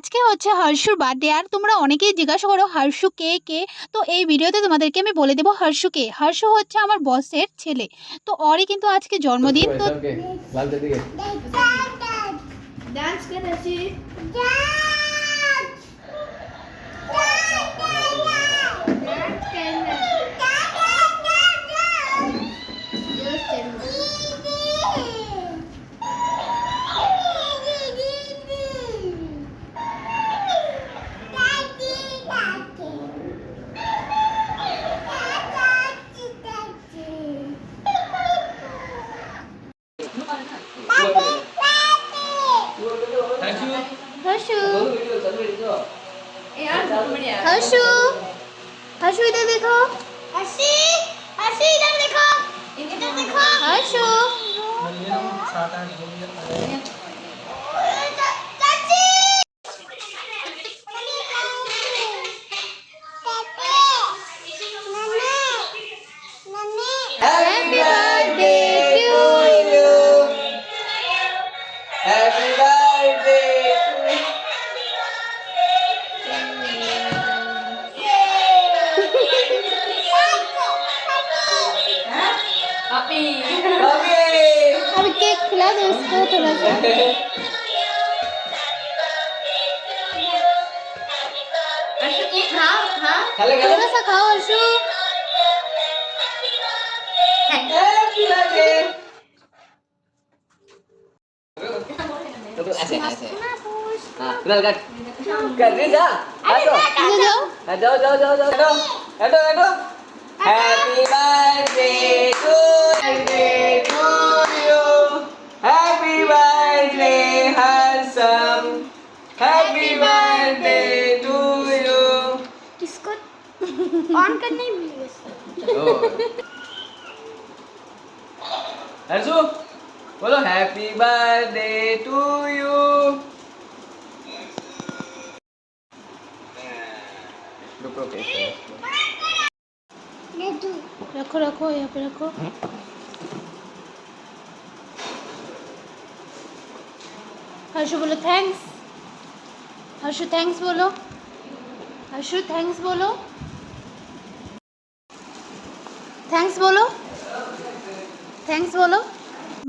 আজকে হচ্ছে হর্ষুর বার্থডে। আর তোমরা অনেকেই জিজ্ঞাসা করো হর্ষু কে কে। তো এই ভিডিওতে তোমাদেরকে আমি বলে দেবো হর্ষু কে। হর্ষু হচ্ছে আমার বসের ছেলে। তো ওরই কিন্তু আজকে জন্মদিন। তো ডান্স করেছি। हर्षु हर्षु हर्षु इधर देखो। हर्षी हर्षी इधर देखो, इधर देखो Harshu. Happy birthday to you. Happy birthday to you. Happy. अभी केक खिला दो इसको थोड़ा सा। हर्षु की खाओ खाओ। थोड़ा सा खाओ हर्षु। Happy birthday. ऐसे ऐसे हाँ फिलहाल कर रही जा जाओ जाओ जाओ जाओ जाओ जाओ हेटो हेटो happy birthday to you happy birthday Harsham happy birthday to you किसको ऑन करना ही भूल गए। हर्षु बोलो हैप्पी बर्थडे टू यू रुको कैसे रखो रखो यहाँ पे रखो। हर्षु बोलो थैंक्स। हर्षु थैंक्स बोलो। हर्षु थैंक्स बोलो। थैंक्स बोलो। थैंक्स बोलो।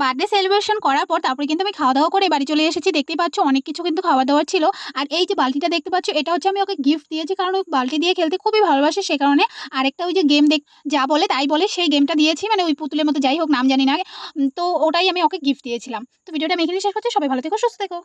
বার্থডে সেলিব্রেশন করার পর তারপরে কিন্তু আমি খাওয়া দাওয়া করে বাড়ি চলে এসেছি। দেখতেই পাচ্ছ অনেক কিছু কিন্তু খাওয়া দাওয়ার ছিল। আর এই যে বালতিটা দেখতে পাচ্ছ এটা হচ্ছে আমি ওকে গিফট দিয়েছি, কারণ ওই বালতি দিয়ে খেলতে খুবই ভালোবাসে। সে কারণে আরেকটা ওই যে গেম যা বলে তাই বলে সেই গেমটা দিয়েছি, মানে ওই পুতুলের মতো, যাই হোক নাম জানি না। তো ওটাই আমি ওকে গিফট দিয়েছিলাম। তো ভিডিওটা আমি এখানে শেষ করছি। সবাই ভালো থেকো, সুস্থ থেকো।